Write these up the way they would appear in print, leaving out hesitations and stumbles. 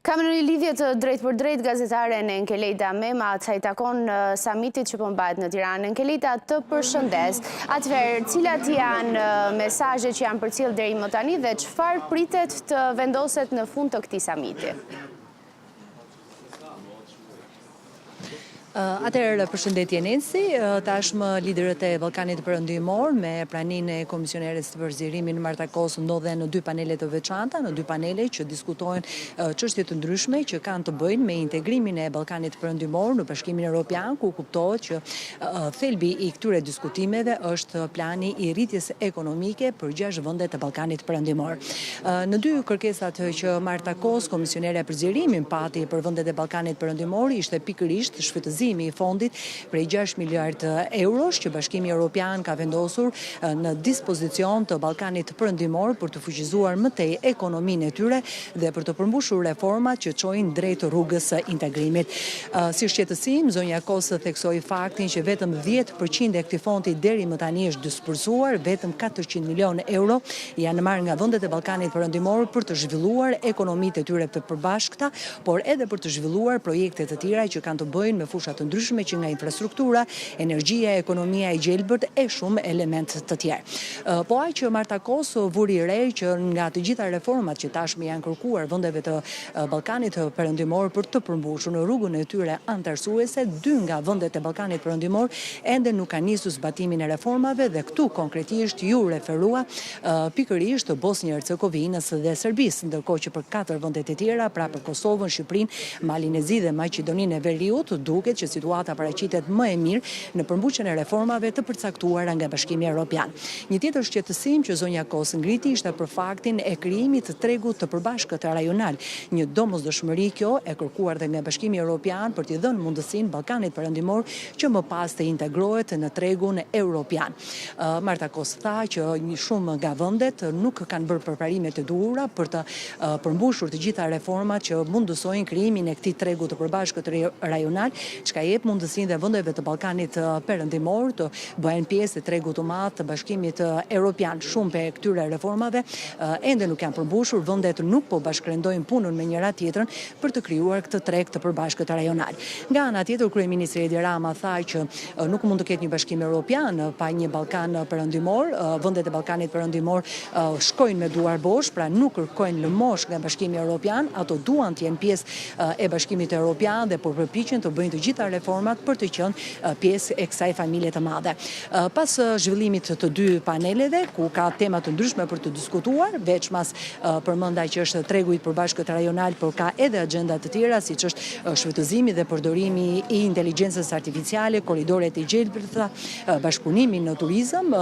Kam në një lidhje të drejt për drejt gazetare në Enkelejta Mema, sa i takon samitit që përmbajt në Tiranë. Enkelejta të përshëndes. Atëherë, cilat janë mesazhet që janë përcjell deri më tani dhe çfarë pritet të vendoset në fund të këtij samiti? Atëherë, përshëndetje Nensi, tashmë liderët e Ballkanit Perëndimor me praninë e komisioneres të përzirimin Marta Kos ndodhen në dy panele të veçanta, në dy panele që diskutojnë çështje të ndryshme që kanë të bëjnë me integrimin e Ballkanit Perëndimor në Bashkimin Evropian, ku kuptohet që thelbi i këtyre diskutimeve është plani i rritjes ekonomike për 6 vendet të Ballkanit Perëndimor. Në dy kërkesat që Marta Kos, komisionere e përzirimin, pati për vendet e Ballkanit Perëndimor ishte pikërisht shfrytëzimi i fondit prej 6 miliard eurosh që Bashkimi Evropian ka vendosur në dispozicion të Ballkanit Perëndimor për të fuqizuar më tej ekonominë e tyre dhe për të përmbushur reformat që çojnë drejt rrugës së integrimit. Si shqetësim, zonja Kosë theksoi faktin që vetëm 10% e këtij fondi deri më tani është disbursuar, vetëm 400 milion euro janë marrë nga vendet e Ballkanit Perëndimor për të zhvilluar ekonomitë e tyre të përbashkëta, por edhe për të zhvilluar projekte të tjera që kanë të bëjnë me fusha të ndryshme që nga infrastruktura, energjia, ekonomia e gjelbërt e shumë element të tjerë. Po aq që Marta Kos vuri re që nga të gjitha reformat që tashmë janë kërkuar vendeve të Ballkanit Perëndimor për të përmbushur në rrugën e tyre antarësuese, 2 nga vendet e Ballkanit Perëndimor ende nuk kanë nisur zbatimin e reformave dhe këtu konkretisht ju referua pikërisht Bosnjë-Hercegovinës dhe Serbisë, ndërkohë që për 4 vendet e tjera, pra për Kosovën, Shqipërinë, Malin e Zi dhe Maqedoninë e Veriut, duket që situata paraqitet më e mirë në përmbushjen e reformave të përcaktuara nga Bashkimi Evropian. Një tjetër shqetësim që zonja Kos ngriti ishte për faktin e krijimit të tregut të përbashkët rajonal, një domosdoshmëri kjo e kërkuar dhe nga Bashkimi Evropian për t'i dhënë mundësinë Ballkanit Perëndimor që më pas të integrohet në tregun evropian. Marta Kos tha që shumë nga vendet nuk kanë bërë përparimet e duhura për të përmbushur të gjitha reformat që mundësojnë krijimin e këtij tregu të përbashkët rajonal, çka jep mundësinë dhe vendeve të Ballkanit Perëndimor të bëhen pjesë të tregut të madh të Bashkimit Evropian. Shumë pe këtyre reformave ende nuk janë përmbushur, vendet nuk po bashkërendojnë punën me njëra tjetrën për të krijuar këtë treg të përbashkët rajonal. Nga ana tjetër, kryeministri Edi Rama tha që nuk mund të ketë një Bashkim Evropian pa një Ballkan Perëndimor. Vendet e Ballkanit Perëndimor shkojnë me duar bosh, pra nuk kërkojnë lëmosh nga Bashkimi Evropian, ato duan të jenë pjesë e Bashkimit Evropian dhe po përpiqen të bëjnë të gjitha reformat për të qenë pjesë e kësaj familje të madhe. Pas zhvillimit të dy paneleve, ku ka tema të ndryshme për të diskutuar, veçmas përmenda që është tregu i përbashkët rajonal, por ka edhe agenda të tjera, siç është shfrytëzimi dhe përdorimi i inteligjencës artificiale, korridoret e gjelbërta, bashkëpunimi në turizëm.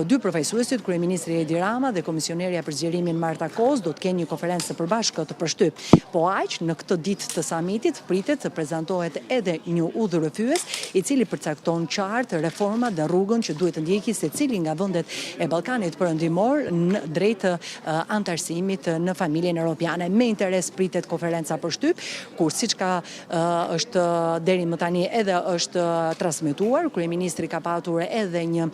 Dy përfaqësuesit, kryeministri Edi Rama dhe komisionerja për zgjerimin Marta Kos, do të kenë një konferencë së përbashkët të përshtyp. Po aq, në këtë ditë të samitit pritet të prezantohet edhe një udhërrëfyes i cili përcakton qartë reformat dhe rrugën që duhet të ndjekë secili nga vendet e Ballkanit Perëndimor në drejt antarësimit në familjen evropiane. Me interes pritet konferenca përshtyp, kur siç ka është deri më tani edhe është transmetuar, kryeministri ka patur edhe një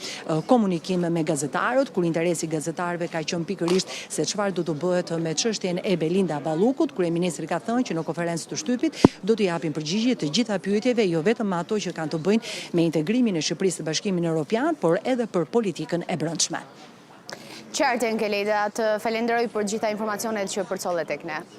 komunikim me gazetarët, kur interesi gazetarëve ka qenë pikërisht se çfarë do të bëhet me çështjen e Belinda Ballukut. Kryeministri ka thënë që në konferencën të shtypit do të japin përgjigje të gjitha pyetjeve, jo vetëm ato që kanë të bëjnë me integrimin e Shqipërisë në Bashkimin Evropian, por edhe për politikën e brendshme. Qartë, Enkelejta, të falenderoj për gjitha informacionet që përcolle tek ne.